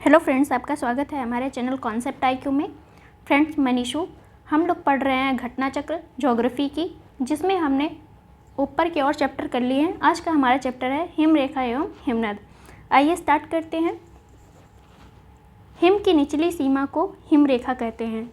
Hello friends, आपका स्वागत है हमारे चैनल कॉन्सेप्ट IQ में। फ्रेंड्स, मनीषू हम लोग पढ़ रहे हैं घटना चक्र ज्योग्राफी की, जिसमें हमने ऊपर के और चैप्टर कर लिए हैं। आज का हमारा चैप्टर है हिमरेखा एवं हिमनद। आइए स्टार्ट करते हैं। हिम की निचली सीमा को हिमरेखा कहते हैं।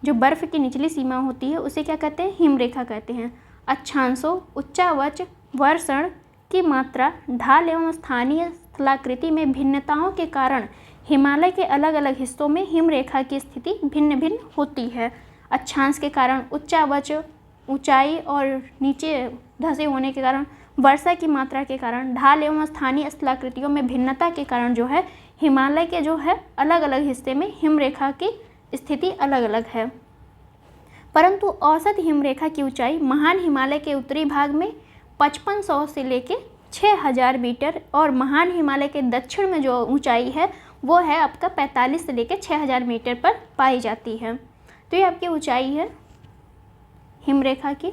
जो बर्फ़ की निचली सीमा होती है उसे क्या कहते हैं? हिमरेखा कहते हैं। अक्षांशों, उच्चावच, वर्षण की मात्रा, ढाल एवं स्थानीय स्थलाकृति में भिन्नताओं के कारण हिमालय के अलग अलग हिस्सों में हिमरेखा की स्थिति भिन्न भिन्न होती है। अक्षांश के कारण, उच्चावच ऊंचाई और नीचे धंसे होने के कारण, वर्षा की मात्रा के कारण, ढाल एवं स्थानीय स्थलाकृतियों में भिन्नता के कारण जो है हिमालय के जो है अलग अलग हिस्से में हिमरेखा की स्थिति अलग अलग है। परंतु औसत हिमरेखा की ऊंचाई महान हिमालय के उत्तरी भाग में 5500 से लेके 6000 मीटर और महान हिमालय के दक्षिण में जो ऊंचाई है वो है आपका 45 से लेकर 6000 मीटर पर पाई जाती है। तो ये आपकी ऊंचाई है हिमरेखा की।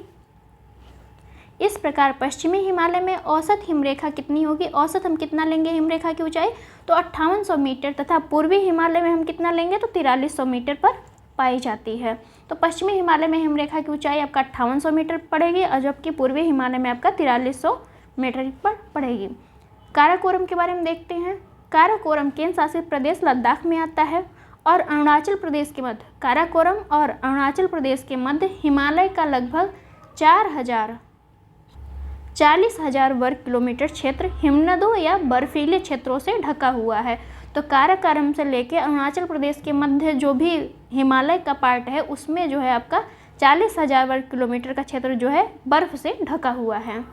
इस प्रकार पश्चिमी हिमालय में औसत हिमरेखा कितनी होगी? औसत हम कितना लेंगे हिमरेखा की ऊंचाई? तो 5800 मीटर, तथा पूर्वी हिमालय में हम कितना लेंगे? तो 4300 मीटर पर पाई जाती है। तो पश्चिमी हिमालय में हिमरेखा की ऊंचाई आपका 5800 मीटर पड़ेगी और जबकि पूर्वी हिमालय में आपका 4300 मीटर पर पड़ेगी। काराकोरम के बारे में देखते हैं। काराकोरम केंद्र शासित प्रदेश लद्दाख में आता है और अरुणाचल प्रदेश के मध्य, काराकोरम और अरुणाचल प्रदेश के मध्य हिमालय का लगभग 40,000 वर्ग किलोमीटर क्षेत्र हिमनदों या बर्फीले क्षेत्रों से ढका हुआ है। तो काराकोरम से लेकर अरुणाचल प्रदेश के मध्य जो भी हिमालय का पार्ट है उसमें जो है आपका 40,000 वर्ग किलोमीटर का क्षेत्र जो है बर्फ से ढका हुआ है।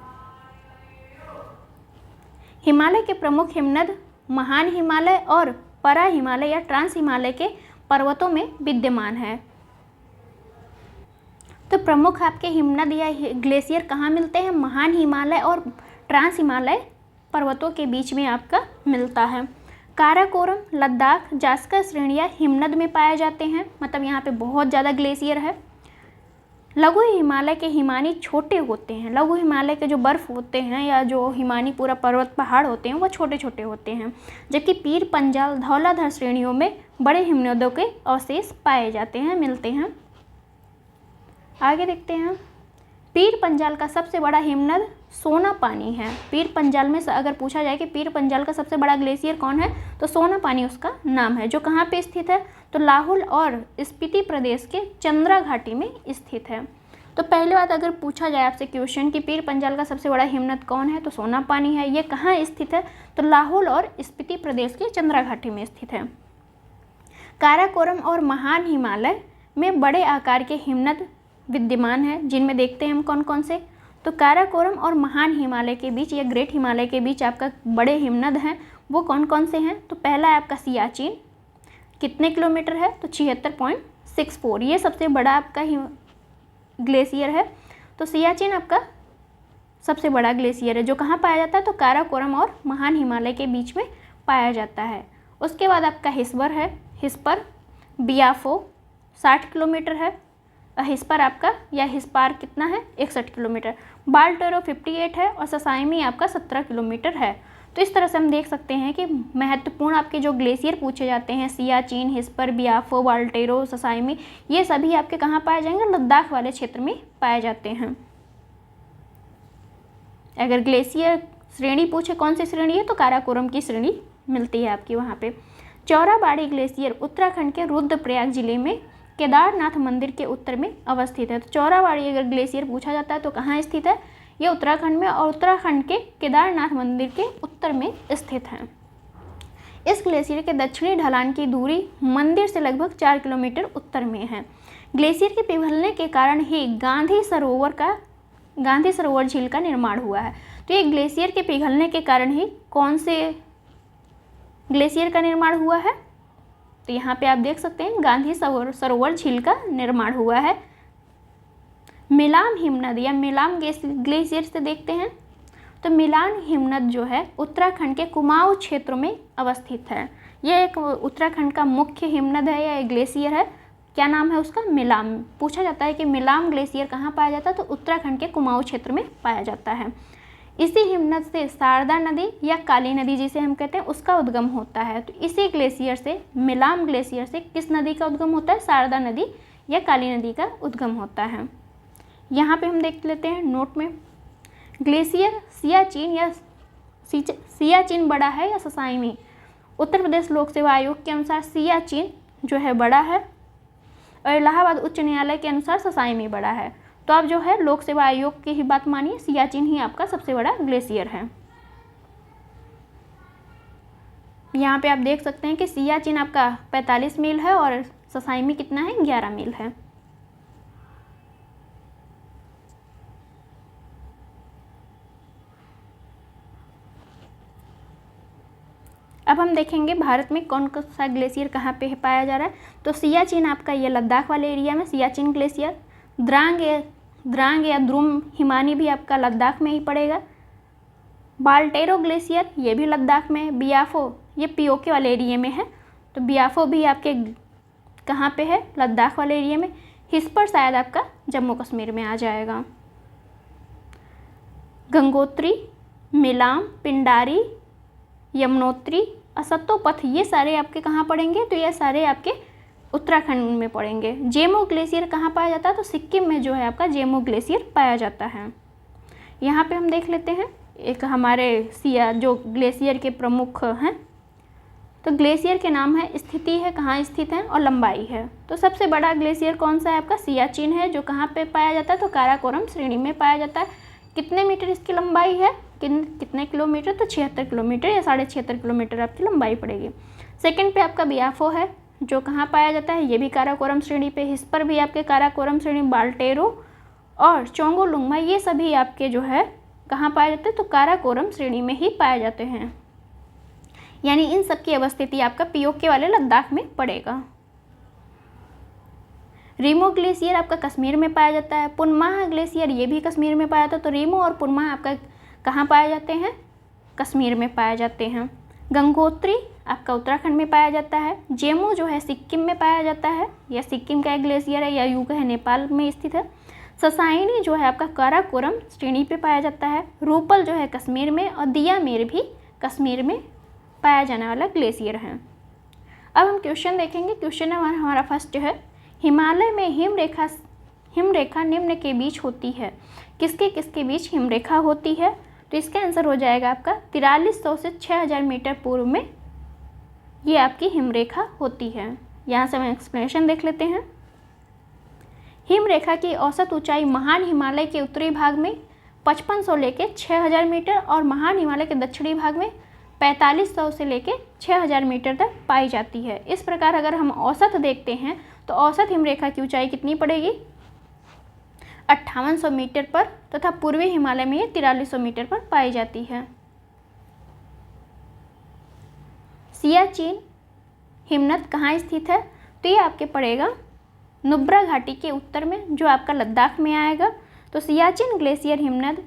हिमालय के प्रमुख हिमनद महान हिमालय और परा हिमालय या ट्रांस हिमालय के पर्वतों में विद्यमान है। तो प्रमुख आपके हिमनद या ग्लेशियर कहाँ मिलते हैं? महान हिमालय और ट्रांस हिमालय पर्वतों के बीच में आपका मिलता है। काराकोरम, लद्दाख, जास्कर श्रेणियाँ हिमनद में पाए जाते हैं, मतलब यहाँ पे बहुत ज़्यादा ग्लेशियर है। लघु हिमालय के हिमानी छोटे होते हैं। लघु हिमालय के जो बर्फ़ होते हैं या जो हिमानी पूरा पर्वत पहाड़ होते हैं वो छोटे छोटे होते हैं, जबकि पीर पंजाल, धौलाधर श्रेणियों में बड़े हिमनदों के अवशेष पाए जाते हैं, मिलते हैं। आगे देखते हैं। पीर पंजाल का सबसे बड़ा हिमनद सोना पानी है। पीर पंजाल में अगर पूछा जाए कि पीर पंजाल का सबसे बड़ा ग्लेशियर कौन है, तो सोना पानी उसका नाम है, जो कहाँ पे स्थित है? तो लाहौल और स्पीति प्रदेश के चंद्रा घाटी में स्थित है। तो पहले बात अगर पूछा जाए आपसे क्वेश्चन कि पीर पंजाल का सबसे बड़ा हिमनद कौन है, तो सोना पानी है। ये कहाँ स्थित है? तो लाहौल और स्पीति प्रदेश के चंद्रा घाटी में स्थित है। काराकोरम और महान हिमालय में बड़े आकार के हिमनद विद्यमान है, जिनमें देखते हैं हम कौन कौन से। तो काराकोरम और महान हिमालय के बीच या ग्रेट हिमालय के बीच आपका बड़े हिमनद हैं, वो कौन कौन से हैं? तो पहला है आपका सियाचिन, कितने किलोमीटर है? तो 76.64। ये सबसे बड़ा आपका ग्लेशियर है। तो सियाचिन आपका सबसे बड़ा ग्लेशियर है, जो कहाँ पाया जाता है? तो काराकोरम और महान हिमालय के बीच में पाया जाता है। उसके बाद आपका हिस्पर है। हिस्पर बियाफो 60 किलोमीटर है। हिस्पर आपका या हिस्पार कितना है? 61 किलोमीटर। बाल्टेरो 58 है और ससाइमी आपका 17 किलोमीटर है। तो इस तरह से हम देख सकते हैं कि महत्वपूर्ण आपके जो ग्लेशियर पूछे जाते हैं, सियाचिन, हिस्पर, बियाफो, बाल्टेरो, ससाइमी, ये सभी आपके कहाँ पाए जाएंगे? लद्दाख वाले क्षेत्र में पाए जाते हैं। अगर ग्लेशियर श्रेणी पूछे कौन सी श्रेणी है, तो काराकोरम की श्रेणी मिलती है आपकी वहाँ पे। चौराबाड़ी ग्लेशियर उत्तराखंड के रुद्रप्रयाग जिले में केदारनाथ मंदिर के उत्तर में अवस्थित है। तो चौराबाड़ी अगर ग्लेशियर पूछा जाता है तो कहाँ स्थित है? ये उत्तराखंड में, और उत्तराखंड के केदारनाथ मंदिर के उत्तर में स्थित है। इस ग्लेशियर के दक्षिणी ढलान की दूरी मंदिर से लगभग 4 किलोमीटर उत्तर में है। ग्लेशियर के पिघलने के कारण ही गांधी सरोवर झील का निर्माण हुआ है। तो ये ग्लेशियर के पिघलने के कारण ही कौन से ग्लेशियर का निर्माण हुआ है? तो यहाँ पे आप देख सकते हैं गांधी सरोवर झील का निर्माण हुआ है। मिलाम हिमनद या मिलाम ग्लेशियर से देखते हैं। तो मिलान हिमनद जो है उत्तराखंड के कुमाऊं क्षेत्रों में अवस्थित है। यह एक उत्तराखंड का मुख्य हिमनद है या ग्लेशियर है। क्या नाम है उसका? मिलाम। पूछा जाता है कि मिलाम ग्लेशियर कहाँ पाया जाता है, तो उत्तराखंड के कुमाऊं क्षेत्र में पाया जाता है। इसी हिमनद से शारदा नदी या काली नदी जिसे हम कहते हैं उसका उद्गम होता है। तो इसी ग्लेशियर से, मिलाम ग्लेशियर से किस नदी का उद्गम होता है? शारदा नदी या काली नदी का उद्गम होता है। यहाँ पे हम देख लेते हैं नोट में, ग्लेशियर सियाचिन बड़ा है या ससाइमी? उत्तर प्रदेश लोक सेवा आयोग के अनुसार सियाचिन जो है बड़ा है और इलाहाबाद उच्च न्यायालय के अनुसार ससाइमी बड़ा है। तो आप जो है लोक सेवा आयोग की ही बात मानिए, सियाचिन ही आपका सबसे बड़ा ग्लेशियर है। यहाँ पे आप देख सकते हैं कि सियाचिन आपका 45 मील है और ससाइमी कितना है? 11 मील है। अब हम देखेंगे भारत में कौन कौन सा ग्लेशियर कहाँ पे पाया जा रहा है। तो सियाचिन आपका ये लद्दाख वाले एरिया में सियाचिन ग्लेशियर, द्रांग या द्रुम हिमानी भी आपका लद्दाख में ही पड़ेगा। बाल्टेरो ग्लेशियर ये भी लद्दाख में। बियाफो ये पीओके वाले एरिया में है, तो बियाफो भी आपके कहाँ पे है? लद्दाख वाले एरिया में। हिस्पर शायद आपका जम्मू कश्मीर में आ जाएगा। गंगोत्री, मिलाम, पिंडारी, यमुनोत्री, असतोपथ ये सारे आपके कहाँ पड़ेंगे? तो ये सारे आपके उत्तराखंड में पड़ेंगे। जेमो ग्लेशियर कहाँ पाया जाता है? तो सिक्किम में जो है आपका जेमो ग्लेशियर पाया जाता है। यहाँ पे हम देख लेते हैं एक हमारे जो ग्लेशियर के प्रमुख हैं। तो ग्लेशियर के नाम है, स्थिति है, कहाँ स्थित है और लंबाई है। तो सबसे बड़ा ग्लेशियर कौन सा है आपका? सियाचिन है, जो कहाँ पे पाया जाता है? तो काराकोरम श्रेणी में पाया जाता है। कितने मीटर इसकी लंबाई है? कितने किलोमीटर? तो 76 किलोमीटर या 76.5 किलोमीटर आपकी लंबाई पड़ेगी। सेकंड पे आपका बियाफो है, जो कहाँ पाया जाता है? ये भी काराकोरम श्रेणी पे। हिस्पर भी आपके काराकोरम श्रेणी। बाल्टेरो और चोंगोलुंगमा ये सभी आपके जो है कहाँ पाए जाते हैं? तो काराकोरम श्रेणी में ही पाए जाते हैं। यानी इन सब की अवस्थिति आपका पीओके वाले लद्दाख में पड़ेगा। रीमो ग्लेशियर आपका कश्मीर में पाया जाता है। पुनमाह ग्लेशियर ये भी कश्मीर में पाया जाता है। तो रीमो और पुनमाह आपका कहाँ पाए जाते हैं? कश्मीर में पाए जाते हैं। गंगोत्री आपका उत्तराखंड में पाया जाता है। जेमो जो है सिक्किम में पाया जाता है, या सिक्किम का एक ग्लेशियर है, या यूं कहे नेपाल में स्थित है। ससाइनी जो है आपका काराकोरम श्रेणी पे पाया जाता है। रूपल जो है कश्मीर में, और दियामेर भी कश्मीर में पाया जाने वाला ग्लेशियर है। अब हम क्वेश्चन देखेंगे। क्वेश्चन हमारा फर्स्ट जो है, हिमालय में हिमरेखा निम्न के बीच होती है। किसके किसके बीच हिमरेखा होती है? तो इसका आंसर हो जाएगा आपका 4300 से 6000 मीटर पूर्व में ये आपकी हिमरेखा होती है। यहाँ से हम एक्सप्लेनेशन देख लेते हैं। हिमरेखा की औसत ऊंचाई महान हिमालय के उत्तरी भाग में 5500 लेके 6000 मीटर और महान हिमालय के दक्षिणी भाग में 4500 से लेके 6000 मीटर तक पाई जाती है। इस प्रकार अगर हम औसत देखते हैं तो औसत हिमरेखा की ऊंचाई कितनी पड़ेगी? 5800 मीटर पर, तथा पूर्वी हिमालय में ये 4300 मीटर पर पाई जाती है। सियाचिन हिमनद कहाँ स्थित है? तो ये आपके पड़ेगा नुब्रा घाटी के उत्तर में, जो आपका लद्दाख में आएगा। तो सियाचिन ग्लेशियर हिमनद,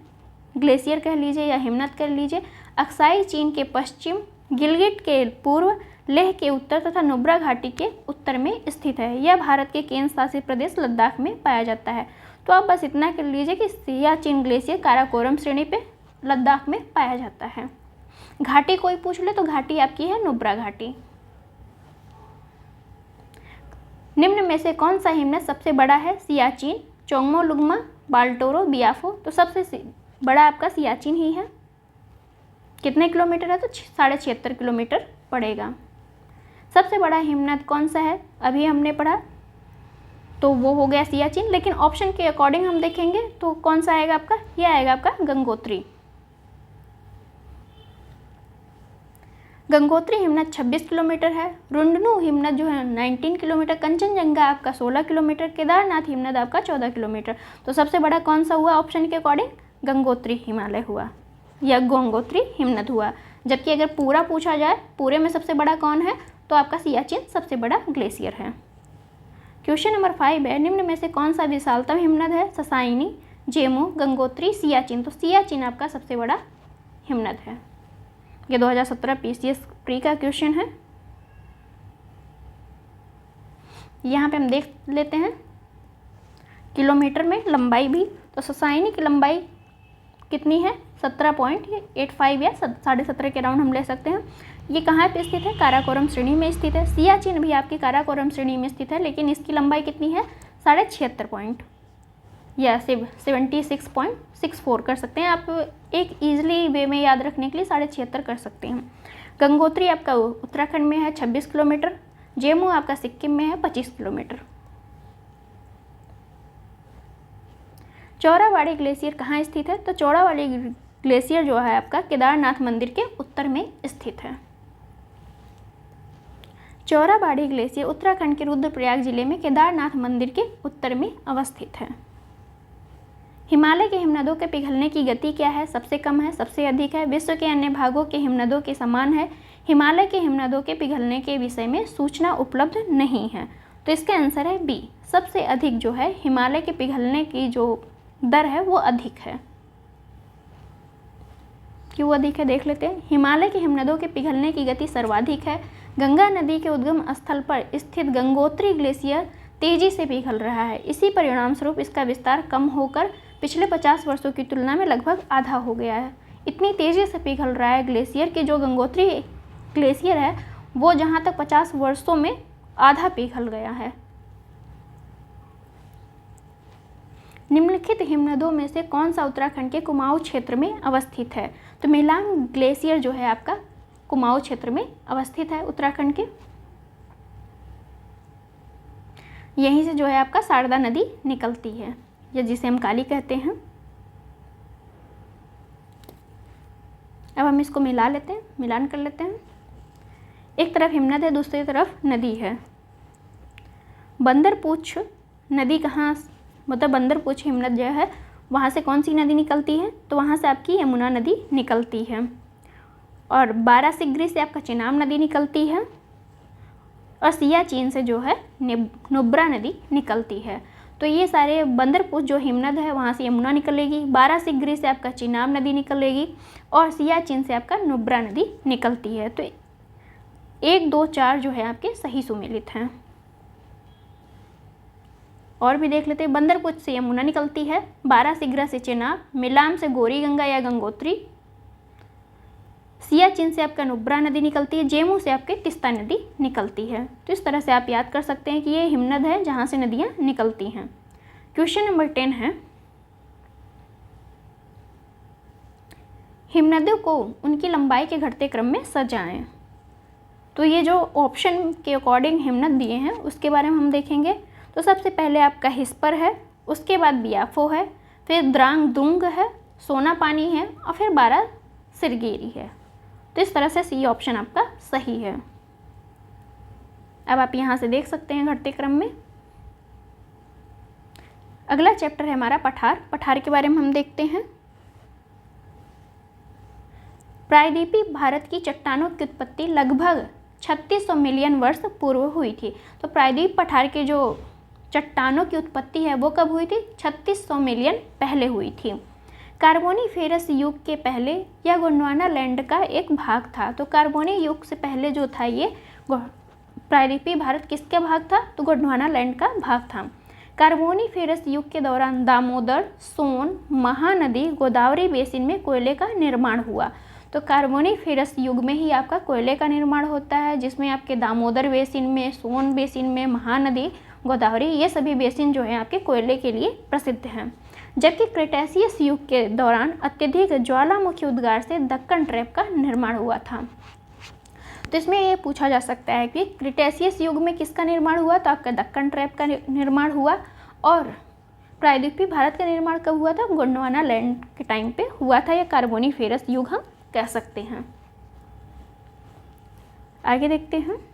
ग्लेशियर कह लीजिए या हिमनद कह लीजिए, अक्साई चीन के पश्चिम, गिलगिट के पूर्व, लेह के उत्तर तथा नुब्रा घाटी के उत्तर में स्थित है। यह भारत के केंद्र शासित प्रदेश लद्दाख में पाया जाता है। तो आप बस इतना कर लीजिए कि सियाचिन ग्लेशियर काराकोरम श्रेणी पे लद्दाख में पाया जाता है। घाटी कोई पूछ ले तो घाटी आपकी है नुब्रा घाटी। निम्न में से कौन सा हिमनद सबसे बड़ा है? सियाचिन, चोंगमोलुंगमा, बाल्टोरो, बियाफो। तो सबसे बड़ा आपका सियाचिन ही है। कितने किलोमीटर है? तो 76.5 किलोमीटर पड़ेगा। सबसे बड़ा हिमनद कौन सा है? अभी हमने पढ़ा, तो वो हो गया सियाचिन। लेकिन ऑप्शन के अकॉर्डिंग हम देखेंगे तो कौन सा आएगा आपका? ये आएगा आपका गंगोत्री। गंगोत्री हिमनद 26 किलोमीटर है। रुंडनु हिमनद जो है 19 किलोमीटर। कंचनजंगा आपका 16 किलोमीटर। केदारनाथ हिमनद आपका 14 किलोमीटर। तो सबसे बड़ा कौन सा हुआ ऑप्शन के अकॉर्डिंग? गंगोत्री हिमालय हुआ या गंगोत्री हिमनद हुआ। जबकि अगर पूरा पूछा जाए, पूरे में सबसे बड़ा कौन है, तो आपका सियाचिन सबसे बड़ा ग्लेशियर है। क्वेश्चन नंबर 5 है, निम्न में से कौन सा विशालतम हिमनद है? ससाइनी, जेमो, गंगोत्री, सियाचिन। तो सियाचिन आपका सबसे बड़ा हिमनद है। ये 2017 PCS प्री का क्वेश्चन है। यहाँ पे हम देख लेते हैं किलोमीटर में लंबाई भी। तो ससाइनी की लंबाई कितनी है 17.85 या 17.5 के राउंड हम ले सकते हैं। ये कहाँ पे स्थित है, काराकोरम श्रेणी में स्थित है। सियाचिन भी आपकी काराकोरम श्रेणी में स्थित है, लेकिन इसकी लंबाई कितनी है 76.5 पॉइंट या 76.64 कर सकते हैं आप। एक ईजिली वे में याद रखने के लिए 76.5 कर सकते हैं। गंगोत्री आपका उत्तराखंड में है 26 किलोमीटर। जेमू आपका सिक्किम में है 25 किलोमीटर। चौराबाड़ी ग्लेशियर कहाँ स्थित है, तो चौराबाड़ी ग्लेशियर जो है आपका केदारनाथ मंदिर के उत्तर में स्थित है। चौराबाड़ी ग्लेशियर उत्तराखंड के रुद्रप्रयाग जिले में केदारनाथ मंदिर के उत्तर में अवस्थित है। हिमालय के हिमनदों के पिघलने की गति क्या है, सबसे कम है, सबसे अधिक है, विश्व के अन्य भागों के हिमनदों के समान है। हिमालय के हिमनदों के पिघलने के विषय में सूचना उपलब्ध नहीं है, तो इसका आंसर है बी, सबसे अधिक जो है हिमालय के पिघलने की जो दर है वो अधिक है। क्यों अधिक है देख लेते हैं। हिमालय के हिमनदों के पिघलने की गति सर्वाधिक है। गंगा नदी के उद्गम स्थल पर स्थित गंगोत्री ग्लेशियर तेजी से पिघल रहा है। इसी परिणाम स्वरूप इसका विस्तार कम होकर पिछले 50 वर्षों की तुलना में लगभग आधा हो गया है। इतनी तेजी से पिघल रहा है ग्लेशियर कि जो गंगोत्री ग्लेशियर है वो जहाँ तक 50 वर्षों में आधा पिघल गया है। निम्नलिखित हिमनदों में से कौन सा उत्तराखंड के कुमाऊं क्षेत्र में अवस्थित है, तो मेलांग ग्लेशियर जो है आपका कुमाऊं क्षेत्र में अवस्थित है उत्तराखंड के। यहीं से जो है आपका शारदा नदी निकलती है, या जिसे हम काली कहते हैं। अब हम इसको मिला लेते हैं, मिलान कर लेते हैं। एक तरफ हिमनद है, दूसरी तरफ नदी है। बंदरपूछ नदी कहाँ, मतलब बंदरपूछ हिमनद जो है वहाँ से कौन सी नदी निकलती है, तो वहाँ से आपकी यमुना नदी निकलती है। और बारासिगरी से आपका चेनाब नदी निकलती है। और सियाचिन से जो है नुब्रा नदी निकलती है। तो ये सारे बंदरपूछ जो हिमनद है वहाँ से यमुना निकलेगी, बारासिगरी से आपका चेनाब नदी निकलेगी, और सियाचिन से आपका नुब्रा नदी निकलती है। तो 1, 2, 4 जो है आपके सही सुमेलित हैं। और भी देख लेते हैं। बंदरपूछ से यमुना निकलती है, बारासिगरा से चेनाब, मिलाम से गौरी गंगा या गंगोत्री, सियाचिन से आपका नुब्रा नदी निकलती है, जेमू से आपके तिस्ता नदी निकलती है। तो इस तरह से आप याद कर सकते हैं कि ये हिमनद है जहाँ से नदियाँ निकलती हैं। क्वेश्चन नंबर 10 है, हिमनदों को उनकी लंबाई के घटते क्रम में सजाएं। तो ये जो ऑप्शन के अकॉर्डिंग हिमनद दिए हैं उसके बारे में हम देखेंगे। तो सबसे पहले आपका हिस्पर है, उसके बाद बियाफो है, फिर द्रांग दुंग है, सोना पानी है, और फिर बारासिगरी है। तो इस तरह से सी ऑप्शन आपका सही है। अब आप यहाँ से देख सकते हैं घटते क्रम में। अगला चैप्टर है हमारा पठार। पठार के बारे में हम देखते हैं। प्रायद्वीपीय भारत की चट्टानों की उत्पत्ति लगभग 3600 मिलियन वर्ष पूर्व हुई थी। तो प्रायद्वीप पठार के जो चट्टानों की उत्पत्ति है वो कब हुई थी, 3600 मिलियन पहले हुई थी। कार्बोनीफेरस युग के पहले यह गोंडवाना लैंड का एक भाग था। तो कार्बोनी युग से पहले जो था ये प्रायद्वीपीय भारत किसका भाग था, तो गोंडवाना लैंड का भाग था। कार्बोनीफेरस युग के दौरान दामोदर, सोन, महानदी, गोदावरी बेसिन में कोयले का निर्माण हुआ। तो कार्बोनीफेरस युग में ही आपका कोयले का निर्माण होता है, जिसमें आपके दामोदर बेसिन में, सोन बेसिन में, महानदी, गोदावरी, ये सभी बेसिन जो हैं आपके कोयले के लिए प्रसिद्ध हैं। जबकि क्रेटेशियस युग के दौरान अत्यधिक ज्वालामुखी उद्गार से दक्कन ट्रैप का निर्माण हुआ था। तो इसमें ये पूछा जा सकता है कि क्रेटेशियस युग में किसका निर्माण हुआ, तो आपका दक्कन ट्रैप का निर्माण हुआ। और प्रायद्वीपीय भारत का निर्माण कब हुआ था, गोंडवाना लैंड के टाइम पे हुआ था। या कार्बोनीफेरस युग हम कह सकते हैं। आगे देखते हैं।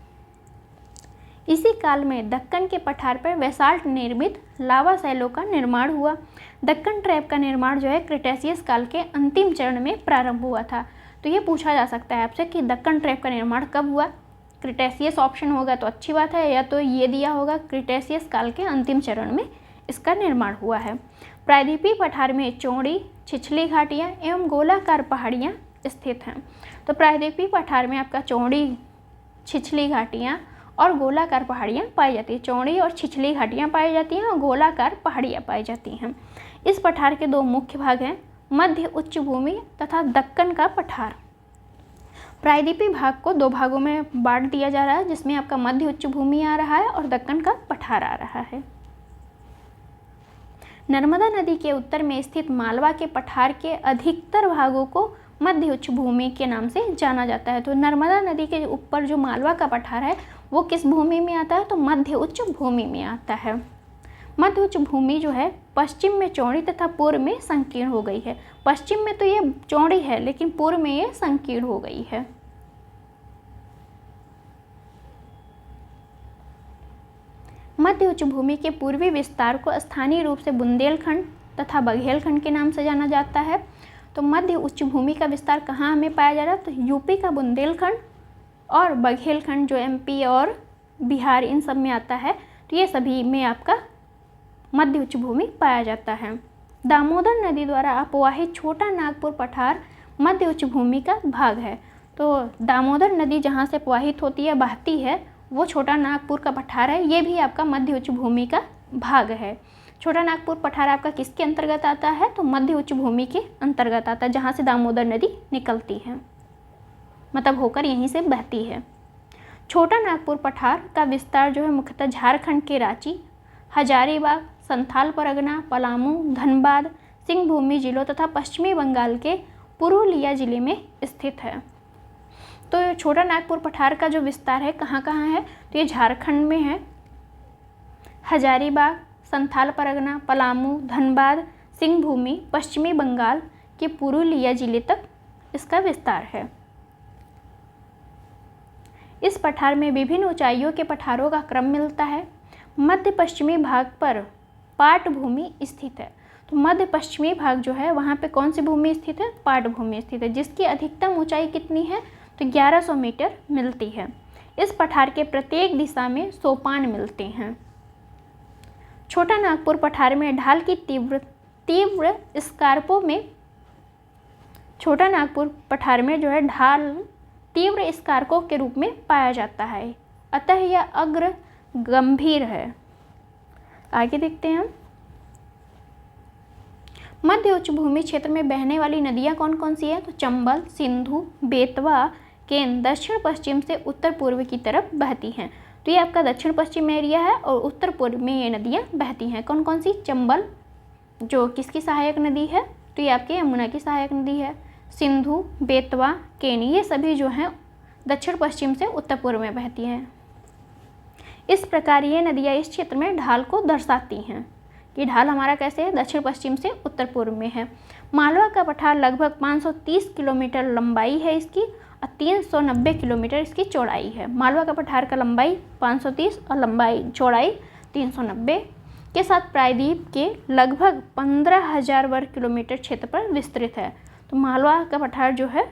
इसी काल में दक्कन के पठार पर बेसाल्ट निर्मित लावा शैलों का निर्माण हुआ। दक्कन ट्रैप का निर्माण जो है क्रेटेशियस काल के अंतिम चरण में प्रारंभ हुआ था। तो ये पूछा जा सकता है आपसे कि दक्कन ट्रैप का निर्माण कब हुआ। क्रेटेशियस ऑप्शन होगा तो अच्छी बात है, या तो ये दिया होगा क्रेटेशियस काल के अंतिम चरण में इसका निर्माण हुआ है। प्रायद्वीपीय पठार में चौड़ी, छिछली घाटियाँ एवं गोलाकार पहाड़ियाँ स्थित हैं। तो प्रायद्वीपीय पठार में आपका चौड़ी, छिछली घाटियाँ और गोलाकार पहाड़ियाँ पाई जाती हैं। चौड़ी और छिछली घाटियाँ पाई जाती हैं और गोलाकार पहाड़ियाँ पाई जाती हैं। इस पठार के दो मुख्य भाग हैं, मध्य उच्च भूमि तथा दक्कन का पठार। प्रायद्वीपीय भाग को दो भागों में बांट दिया जा रहा है, जिसमें आपका मध्य उच्च भूमि आ रहा है और दक्कन का पठार आ रहा है। नर्मदा नदी के उत्तर में स्थित मालवा के पठार के अधिकतर भागों को मध्य उच्च भूमि के नाम से जाना जाता है। तो नर्मदा नदी के ऊपर जो मालवा का पठार है वो किस भूमि में आता है? तो मध्य उच्च भूमि में आता है। मध्य उच्च भूमि जो है पश्चिम में चौड़ी तथा पूर्व में संकीर्ण हो गई है। पश्चिम में तो ये चौड़ी है लेकिन पूर्व में ये संकीर्ण हो गई है। मध्य उच्च भूमि के पूर्वी विस्तार को स्थानीय रूप से बुंदेलखंड तथा बघेलखंड के नाम से जाना जाता है। तो मध्य उच्च भूमि का विस्तार कहाँ हमें पाया जा रहा है? तो यूपी का बुंदेलखंड और बघेलखंड जो एमपी और बिहार इन सब में आता है। तो ये सभी में आपका मध्य उच्च भूमि पाया जाता है। दामोदर नदी द्वारा अपवाहित छोटा नागपुर पठार मध्य उच्च भूमि का भाग है। तो दामोदर नदी जहाँ से अपवाहित होती है, बहती है, वो छोटा नागपुर का पठार है। ये भी आपका मध्य उच्च भूमि का भाग है। छोटा नागपुर पठार आपका किसके अंतर्गत आता है? तो मध्य उच्च भूमि के अंतर्गत आता है, जहाँ से दामोदर नदी निकलती है, मतलब होकर यहीं से बहती है। छोटा नागपुर पठार का विस्तार जो है मुख्यतः झारखंड के रांची, हजारीबाग, संथाल परगना, पलामू, धनबाद, सिंहभूमि जिलों तथा पश्चिमी बंगाल के पुरुलिया जिले में स्थित है। तो छोटा नागपुर पठार का जो विस्तार है कहाँ कहाँ है? तो ये झारखंड में है, हजारीबाग, संथाल परगना, पलामू, धनबाद, सिंहभूमि, पश्चिमी बंगाल के पुरुलिया जिले तक इसका विस्तार है। इस पठार में विभिन्न ऊंचाइयों के पठारों का क्रम मिलता है। मध्य पश्चिमी भाग पर पाट भूमि स्थित है। तो मध्य पश्चिमी भाग जो है वहाँ पे कौन सी भूमि स्थित है? पाट भूमि स्थित है, जिसकी अधिकतम ऊंचाई कितनी है? तो 1100 मीटर मिलती है। इस पठार के प्रत्येक दिशा में सोपान मिलते हैं। छोटा नागपुर पठार में ढाल की तीव्र स्कार्पों में छोटा नागपुर पठार में जो है ढाल तीव्र स्कार्पों के रूप में पाया जाता है, अतः यह अग्र गंभीर है। आगे देखते हैं हम। मध्य उच्च भूमि क्षेत्र में बहने वाली नदियां कौन कौन सी है? तो चंबल, सिंधु, बेतवा, केन दक्षिण पश्चिम से उत्तर पूर्व की तरफ बहती हैं। तो ये आपका दक्षिण पश्चिम एरिया है और उत्तर पूर्व में ये नदियाँ बहती हैं। कौन कौन सी? चंबल जो किसकी सहायक नदी है? तो ये आपकी यमुना की सहायक नदी है। सिंधु, बेतवा, केन ये सभी जो हैं दक्षिण पश्चिम से उत्तर पूर्व में बहती हैं। इस प्रकार ये नदियाँ इस क्षेत्र में ढाल को दर्शाती हैं कि ढाल हमारा कैसे है? दक्षिण पश्चिम से उत्तर पूर्व में है। मालवा का पठार लगभग 530 किलोमीटर लंबाई है इसकी और 390 किलोमीटर इसकी चौड़ाई है। मालवा का पठार का लंबाई 530 और लंबाई चौड़ाई 390 के साथ प्रायद्वीप के लगभग 15,000 वर्ग किलोमीटर क्षेत्र पर विस्तृत है। तो मालवा का पठार जो है,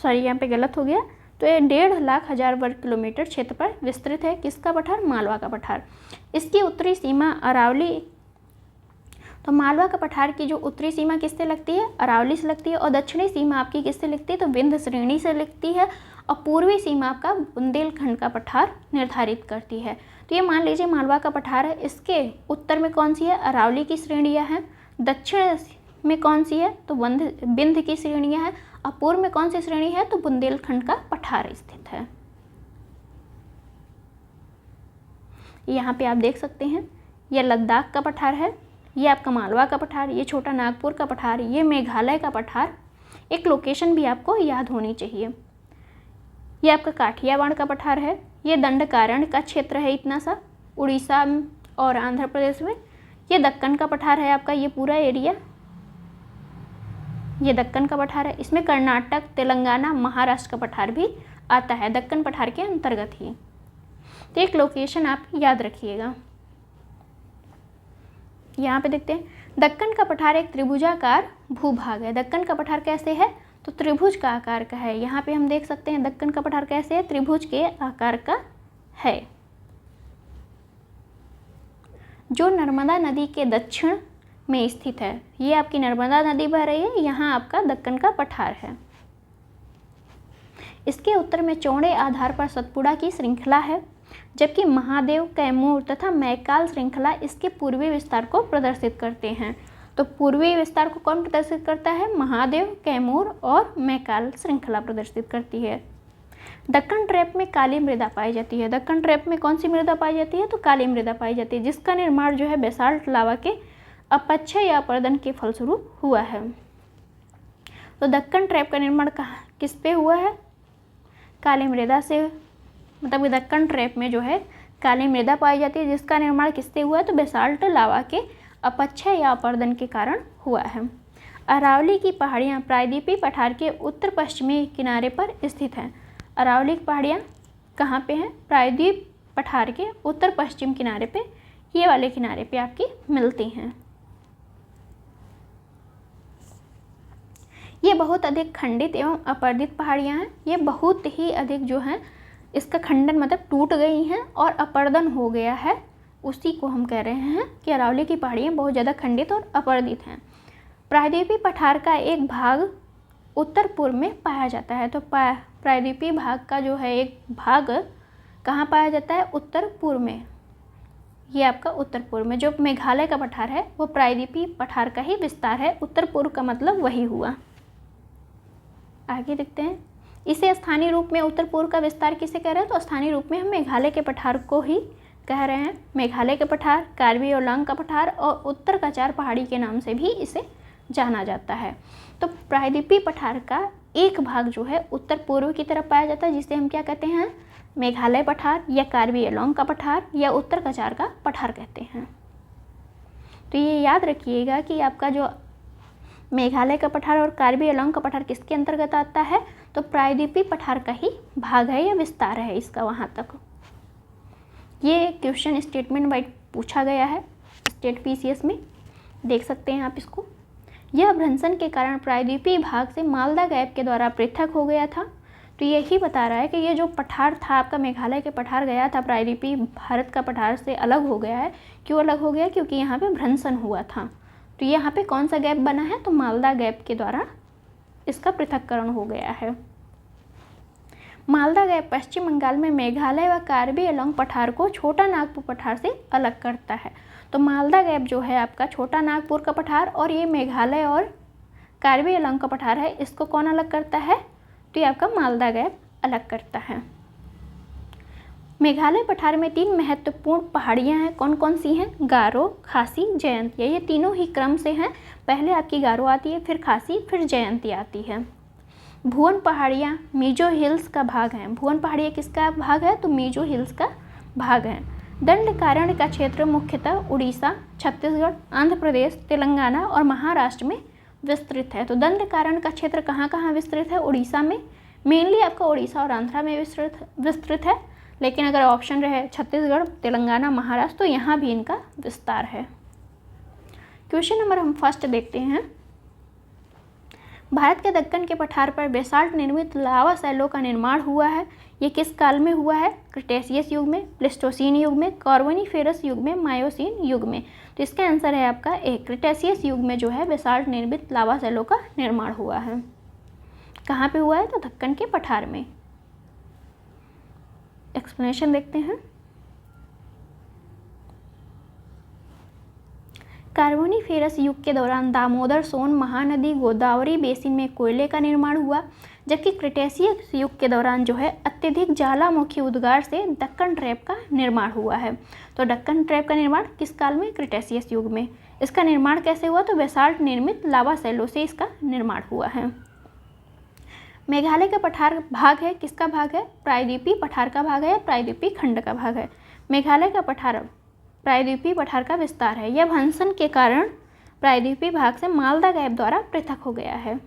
सॉरी यहाँ पे गलत हो गया, तो ये 1,50,000 वर्ग किलोमीटर क्षेत्र पर विस्तृत है। किसका पठार? मालवा का पठार। इसकी उत्तरी सीमा अरावली, तो मालवा का पठार की जो उत्तरी सीमा किससे लगती है? अरावली से लगती है और दक्षिणी सीमा आपकी किससे लगती है? तो विंध्य श्रेणी से लगती है और पूर्वी सीमा आपका बुंदेलखंड का पठार निर्धारित करती है। तो ये मान लीजिए मालवा का पठार है, इसके उत्तर में कौन सी है? अरावली की श्रेणियाँ हैं। दक्षिण में कौन सी है? तो विंध्य की श्रेणियाँ हैं और पूर्व में कौन सी श्रेणी है? तो बुंदेलखंड का पठार स्थित है। यहाँ पे आप देख सकते हैं, यह लद्दाख का पठार है, ये आपका मालवा का पठार, ये छोटा नागपुर का पठार, ये मेघालय का पठार। एक लोकेशन भी आपको याद होनी चाहिए। ये आपका काठियावाड़ का पठार है, ये दंडकारण्य का क्षेत्र है इतना सा, उड़ीसा और आंध्र प्रदेश में। ये दक्कन का पठार है आपका, ये पूरा एरिया, ये दक्कन का पठार है। इसमें कर्नाटक, तेलंगाना, महाराष्ट्र का पठार भी आता है, दक्कन पठार के अंतर्गत ही। तो एक लोकेशन आप याद रखिएगा। यहाँ पे देखते हैं, दक्कन का पठार एक त्रिभुजाकार भूभाग है। दक्कन का पठार कैसे है? तो त्रिभुज का आकार का है। यहाँ पे हम देख सकते हैं दक्कन का पठार कैसे है? त्रिभुज के आकार का है, जो नर्मदा नदी के दक्षिण में स्थित है। ये आपकी नर्मदा नदी बह रही है, यहाँ आपका दक्कन का पठार है। इसके उत्तर में चौड़े आधार पर सतपुड़ा की श्रृंखला है, जबकि महादेव, कैमूर तथा मैकाल श्रृंखला इसके पूर्वी विस्तार को प्रदर्शित करते हैं। तो पूर्वी विस्तार को कौन प्रदर्शित करता है? महादेव, कैमूर और मैकाल श्रृंखला प्रदर्शित करती है। दक्कन ट्रैप में काली मृदा पाई जाती है। दक्कन ट्रैप में कौन सी मृदा पाई जाती है? तो काली मृदा पाई जाती है, जिसका निर्माण जो है बेसाल्ट लावा के अपक्षय या अपर्दन के फलस्वरूप हुआ है। तो दक्कन ट्रैप का निर्माण कहाँ किस पे हुआ है? काली मृदा से, मतलब दक्कन ट्रैप में जो है काली मृदा पाई जाती है, जिसका निर्माण किससे हुआ है? तो बेसाल्ट लावा के अपक्षय या अपर्दन के कारण हुआ है। अरावली की पहाड़ियाँ प्रायद्वीपीय पठार के उत्तर पश्चिमी किनारे पर स्थित हैं। अरावली की पहाड़ियाँ कहाँ पे हैं? प्रायद्वीप पठार के उत्तर पश्चिम किनारे पे, ये वाले किनारे पे आपकी मिलती हैं। ये बहुत अधिक खंडित एवं अपर्दित पहाड़ियाँ हैं। ये बहुत ही अधिक जो हैं इसका खंडन मतलब टूट गई हैं और अपर्दन हो गया है, उसी को हम कह रहे हैं कि अरावली की पहाड़ियाँ बहुत ज़्यादा खंडित और अपर्दित हैं। प्रायद्वीपीय पठार का एक भाग उत्तर पूर्व में पाया जाता है। तो प्रायद्वीपीय भाग का जो है एक भाग कहाँ पाया जाता है? उत्तर पूर्व में। ये आपका उत्तर पूर्व में जो मेघालय का पठार है वो प्रायद्वीपीय पठार का ही विस्तार है। उत्तर पूर्व का मतलब वही हुआ। आगे देखते हैं, इसे स्थानीय रूप में उत्तर पूर्व का विस्तार किसे कह रहे हैं? तो स्थानीय रूप में हम मेघालय के पठार को ही कह रहे हैं। मेघालय के पठार, कार्बी आंगलांग का पठार और उत्तर कचार पहाड़ी के नाम से भी इसे जाना जाता है। तो प्रायद्वीपीय पठार का एक भाग जो है उत्तर पूर्व की तरफ पाया जाता है, जिसे हम क्या कहते हैं? मेघालय पठार या कार्बी आंगलांग का पठार या उत्तर कचार का पठार कहते हैं। तो ये याद रखिएगा कि आपका जो मेघालय का पठार और कार्बी आंगलांग का पठार किसके अंतर्गत आता है? तो प्रायद्वीपीय पठार का ही भाग है या विस्तार है इसका वहाँ तक। ये क्वेश्चन स्टेटमेंट वाइज पूछा गया है स्टेट पीसीएस में, देख सकते हैं आप इसको। यह भ्रंशन के कारण प्रायद्वीपीय भाग से मालदा गैप के द्वारा पृथक हो गया था। तो यही बता रहा है कि ये जो पठार था आपका मेघालय के पठार गया था प्रायद्वीपीय भारत का पठार से अलग हो गया है। क्यों अलग हो गया? क्योंकि यहाँ पे भ्रंशन हुआ था। तो यहाँ पे कौन सा गैप बना है? तो मालदा गैप के द्वारा इसका पृथक्करण हो गया है। मालदा गैप पश्चिम बंगाल में मेघालय व कार्बी आंगलांग पठार को छोटा नागपुर पठार से अलग करता है। तो मालदा गैप जो है आपका छोटा नागपुर का पठार और ये मेघालय और कार्बी आंगलांग का पठार है, इसको कौन अलग करता है? तो ये आपका मालदा गैप अलग करता है। मेघालय पठार में 3 महत्वपूर्ण पहाड़ियाँ हैं। कौन कौन सी हैं? गारो, खासी, जयंतिया। ये तीनों ही क्रम से हैं। पहले आपकी गारो आती है, फिर खासी, फिर जयंती आती है। भुवन पहाड़ियाँ मीजो हिल्स का भाग हैं। भुवन पहाड़ियाँ किसका भाग है? तो मीजो हिल्स का भाग है। दंडकारण्य का क्षेत्र मुख्यतः उड़ीसा, छत्तीसगढ़, आंध्र प्रदेश, तेलंगाना और महाराष्ट्र में विस्तृत है। तो दंडकारण्य का क्षेत्र कहाँ कहाँ विस्तृत है? उड़ीसा में, मेनली आपका उड़ीसा और आंध्रा में विस्तृत है, लेकिन अगर ऑप्शन रहे छत्तीसगढ़, तेलंगाना, महाराष्ट्र तो यहाँ भी इनका विस्तार है। क्वेश्चन नंबर हम फर्स्ट देखते हैं। भारत के दक्कन के पठार पर बेसाल्ट निर्मित लावा शैलों का निर्माण हुआ है। ये किस काल में हुआ है? क्रिटेशियस युग में, प्लेस्टोसीन युग में, कार्बोनिफेरस युग में, मायोसीन युग में। तो इसका आंसर है आपका ए, क्रिटेशियस युग में जो है बेसाल्ट निर्मित लावा शैलों का निर्माण हुआ है। कहाँ पे हुआ है? तो दक्कन के पठार में। एक्सप्लेनेशन देखते हैं। कार्बोनिफेरस युग के दौरान दामोदर, सोन, महानदी, गोदावरी बेसिन में कोयले का निर्माण हुआ, जबकि क्रिटेशियस युग के दौरान जो है अत्यधिक ज्वालामुखी उद्गार से दक्कन ट्रैप का निर्माण हुआ है। तो दक्कन ट्रैप का निर्माण किस काल में? क्रिटेशियस युग में। इसका निर्माण कैसे हुआ? तो बेसाल्ट निर्मित लावा शैलों से इसका निर्माण हुआ है। मेघालय का पठार भाग है, किसका भाग है? प्रायद्वीपीय पठार का भाग है या प्रायद्वीपीय खंड का भाग है? मेघालय का पठार प्रायद्वीपीय पठार का विस्तार है। यह भंसन के कारण प्रायद्वीपीय भाग से मालदा गैप द्वारा पृथक हो गया है।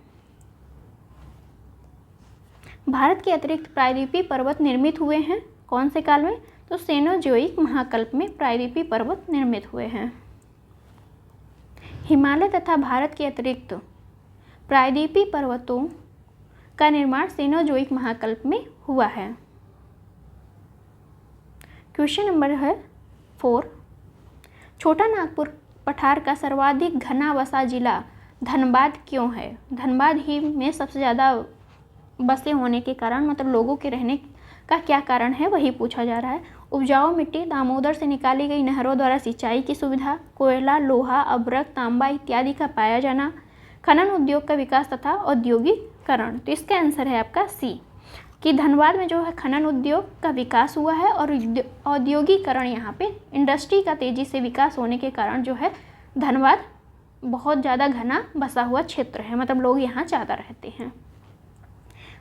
भारत के अतिरिक्त प्रायद्वीपीय पर्वत निर्मित हुए हैं कौन से काल में? तो सेनोजोइक महाकल्प में प्रायद्वीपीय पर्वत निर्मित हुए हैं। हिमालय तथा भारत के अतिरिक्त प्रायद्वीपीय पर्वतों का निर्माण सेनोजोइक महाकल्प में हुआ है। क्वेश्चन नंबर है 4। छोटा नागपुर पठार का सर्वाधिक घना वसा जिला धनबाद क्यों है? धनबाद ही में सबसे ज़्यादा बसे होने के कारण, मतलब लोगों के रहने का क्या कारण है वही पूछा जा रहा है। उपजाऊ मिट्टी, दामोदर से निकाली गई नहरों द्वारा सिंचाई की सुविधा, कोयला, लोहा, अभ्रक, तांबा इत्यादि का पाया जाना, खनन उद्योग का विकास तथा औद्योगिकरण। तो इसका आंसर है आपका सी, कि धनबाद में जो है खनन उद्योग का विकास हुआ है और औद्योगिकरण, यहाँ पे इंडस्ट्री का तेज़ी से विकास होने के कारण जो है धनबाद बहुत ज़्यादा घना बसा हुआ क्षेत्र है, मतलब लोग यहाँ ज़्यादा रहते हैं।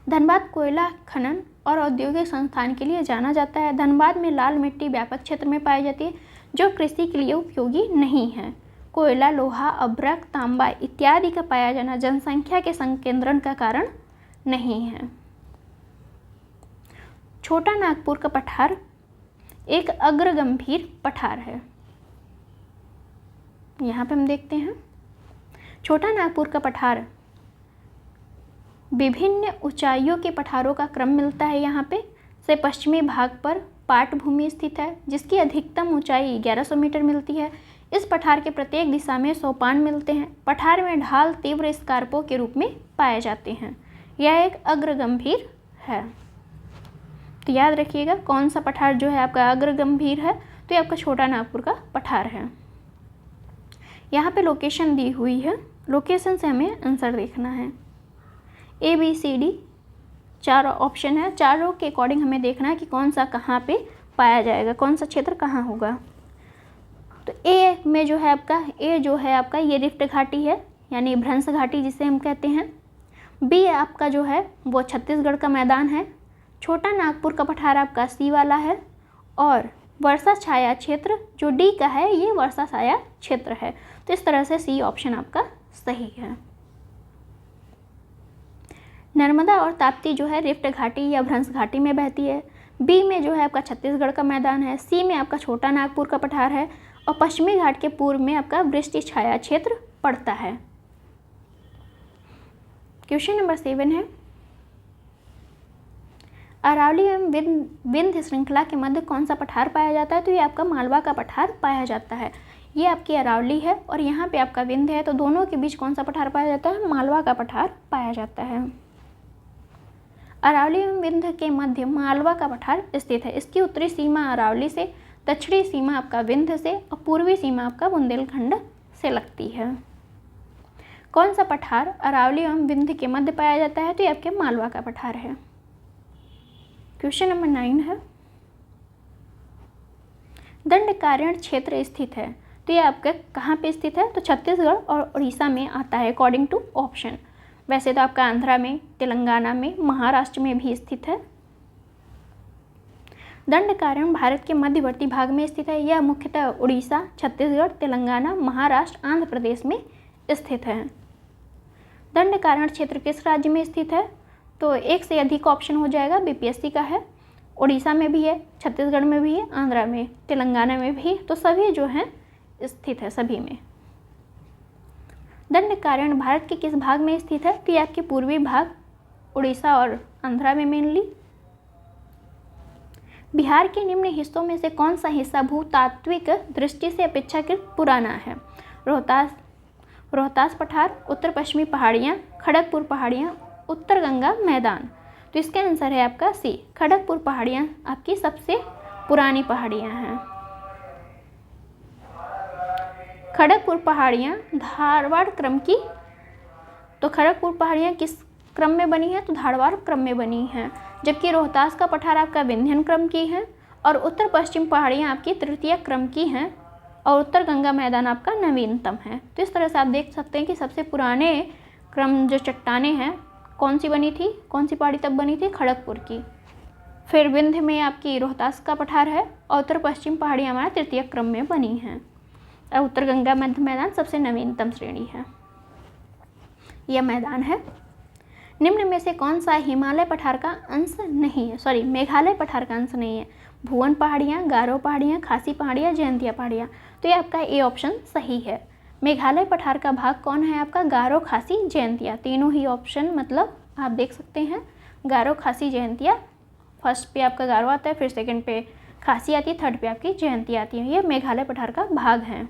धनबाद कोयला खनन और औद्योगिक संस्थान के लिए जाना जाता है। धनबाद में लाल मिट्टी व्यापक क्षेत्र में पाई जाती है जो कृषि के लिए उपयोगी नहीं है। कोयला, लोहा, अभ्रक, तांबा इत्यादि का पाया जाना जनसंख्या के संकेंद्रण का कारण नहीं है। छोटा नागपुर का पठार एक अग्रगंभीर पठार है। यहाँ पे हम देखते हैं छोटा नागपुर का पठार विभिन्न ऊंचाइयों के पठारों का क्रम मिलता है। यहाँ पे से पश्चिमी भाग पर पाट भूमि स्थित है जिसकी अधिकतम ऊंचाई 1100 मीटर मिलती है। इस पठार के प्रत्येक दिशा में सोपान मिलते हैं। पठार में ढाल तीव्र स्कार्पों के रूप में पाए जाते हैं। यह एक अग्रगंभीर है। तो याद रखिएगा कौन सा पठार जो है आपका अग्रगंभीर है, तो ये आपका छोटा नागपुर का पठार है। यहाँ पे लोकेशन दी हुई है, लोकेशन से हमें आंसर देखना है। A B C D 4 option है, चारों के अकॉर्डिंग हमें देखना है कि कौन सा कहाँ पे पाया जाएगा, कौन सा क्षेत्र कहाँ होगा। तो ए में जो है आपका ये रिफ्ट घाटी है, यानी भ्रंश घाटी जिसे हम कहते हैं। बी आपका जो है वो छत्तीसगढ़ का मैदान है। छोटा नागपुर का पठार आपका सी वाला है। और वर्षा छाया क्षेत्र जो डी का है ये वर्षा छाया क्षेत्र है। तो इस तरह से सी ऑप्शन आपका सही है। नर्मदा और ताप्ती जो है रिफ्ट घाटी या भ्रंश घाटी में बहती है। बी में जो है आपका छत्तीसगढ़ का मैदान है। सी में आपका छोटा नागपुर का पठार है। और पश्चिमी घाट के पूर्व में आपका वृष्टि छाया क्षेत्र पड़ता है। क्वेश्चन नंबर 7 है, अरावली एवं विंध्य श्रृंखला के मध्य कौन सा पठार पाया जाता है? तो ये आपका मालवा का पठार पाया जाता है। ये आपकी अरावली है और यहाँ पे आपका विंध्य है, तो दोनों के बीच कौन सा पठार पाया जाता है? मालवा का पठार पाया जाता है। अरावली एवं विंध्य के मध्य मालवा का पठार स्थित है। इसकी उत्तरी सीमा अरावली से, दक्षिणी सीमा आपका विंध्य से और पूर्वी सीमा आपका बुंदेलखंड से लगती है। कौन सा पठार अरावली एवं विंध्य के मध्य पाया जाता है? तो ये आपके मालवा का पठार है। क्वेश्चन नंबर 9 है, दंडकारण्य क्षेत्र स्थित है। तो ये आपका कहाँ पे स्थित है? तो छत्तीसगढ़ और उड़ीसा में आता है अकॉर्डिंग टू ऑप्शन। वैसे तो आपका आंध्रा में, तेलंगाना में, महाराष्ट्र में भी स्थित है। दंडकारण्य भारत के मध्यवर्ती भाग में स्थित है। यह मुख्यतः उड़ीसा, छत्तीसगढ़, तेलंगाना, महाराष्ट्र, आंध्र प्रदेश में स्थित है। दंडकारण्य क्षेत्र किस राज्य में स्थित है? तो एक से अधिक ऑप्शन हो जाएगा, बीपीएससी का है। उड़ीसा में भी है, छत्तीसगढ़ में भी है, आंध्रा में, तेलंगाना में भी, तो सभी जो हैं स्थित है सभी में। दंडकारण्य भारत के किस भाग में स्थित है? तो ये आपके पूर्वी भाग, उड़ीसा और आंध्रा में मेनली। बिहार के निम्न हिस्सों में से कौन सा हिस्सा भूतात्विक दृष्टि से अपेक्षाकृत पुराना है? रोहतास पठार, उत्तर पश्चिमी पहाड़ियाँ, खड़गपुर पहाड़ियाँ, उत्तर गंगा मैदान। तो इसका आंसर है आपका सी, खड़गपुर पहाड़ियाँ आपकी सबसे पुरानी पहाड़ियाँ हैं। खड़गपुर पहाड़ियाँ धारवाड़ क्रम की, तो खड़गपुर पहाड़ियाँ किस क्रम में बनी है? तो धारवाड़ क्रम में बनी हैं। जबकि रोहतास का पठार आपका विंध्यन क्रम की है और उत्तर पश्चिम पहाड़ियाँ आपकी तृतीय क्रम की हैं और उत्तर गंगा मैदान आपका नवीनतम है। तो इस तरह से आप देख सकते हैं कि सबसे पुराने क्रम जो चट्टानें हैं कौन सी बनी थी, कौन सी पहाड़ी तब बनी थी? खड़गपुर की। फिर विंध्य में आपकी रोहतास का पठार है और उत्तर पश्चिम पहाड़ियाँ हमारा तृतीय क्रम में बनी हैं और उत्तर गंगा मध्य मैदान सबसे नवीनतम श्रेणी है, यह मैदान है। निम्न में से कौन सा हिमालय पठार का अंश नहीं है? मेघालय पठार का अंश नहीं है। भुवन पहाड़ियाँ, गारो पहाड़ियाँ, खासी पहाड़ियाँ, जयंतिया पहाड़ियाँ। तो ये आपका ए ऑप्शन सही है। मेघालय पठार का भाग कौन है आपका? गारो, खासी, जयंतिया। तीनों ही ऑप्शन मतलब आप देख सकते हैं, गारो, खासी, जयंतिया। फर्स्ट पे आपका गारो आता है, फिर सेकंड पे खासी आती है, थर्ड पे आपकी जयंतिया आती है। ये मेघालय पठार का भाग है।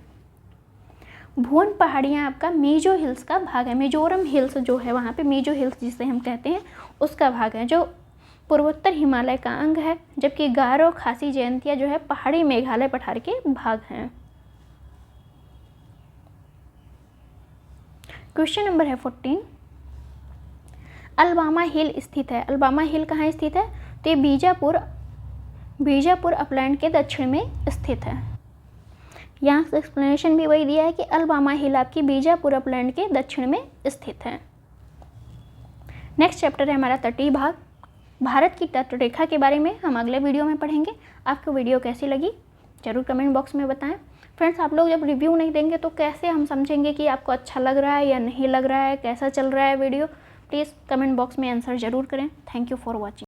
भुवन पहाड़ियाँ आपका मीजो हिल्स का भाग है। मिजोरम हिल्स जो है वहाँ पे मीजो हिल्स जिसे हम कहते हैं उसका भाग है, जो पूर्वोत्तर हिमालय का अंग है, जबकि गारो खासी जयंतिया जो है पहाड़ी मेघालय पठार के भाग हैं। क्वेश्चन नंबर है 14। अलबामा हिल स्थित है। अलबामा हिल कहाँ स्थित है? तो ये बीजापुर अपलैंड के दक्षिण में स्थित है। यहाँ से एक्सप्लेनेशन भी वही दिया है कि अलबामा हिल आपकी बीजापुर अपलैंड के दक्षिण में स्थित है। नेक्स्ट चैप्टर है हमारा तटीय भाग। भारत की तटरेखा के बारे में हम अगले वीडियो में पढ़ेंगे। आपको वीडियो कैसी लगी जरूर कमेंट बॉक्स में बताएं। फ्रेंड्स, आप लोग जब रिव्यू नहीं देंगे तो कैसे हम समझेंगे कि आपको अच्छा लग रहा है या नहीं लग रहा है, कैसा चल रहा है वीडियो। प्लीज़ कमेंट बॉक्स में आंसर ज़रूर करें। Thank you for watching.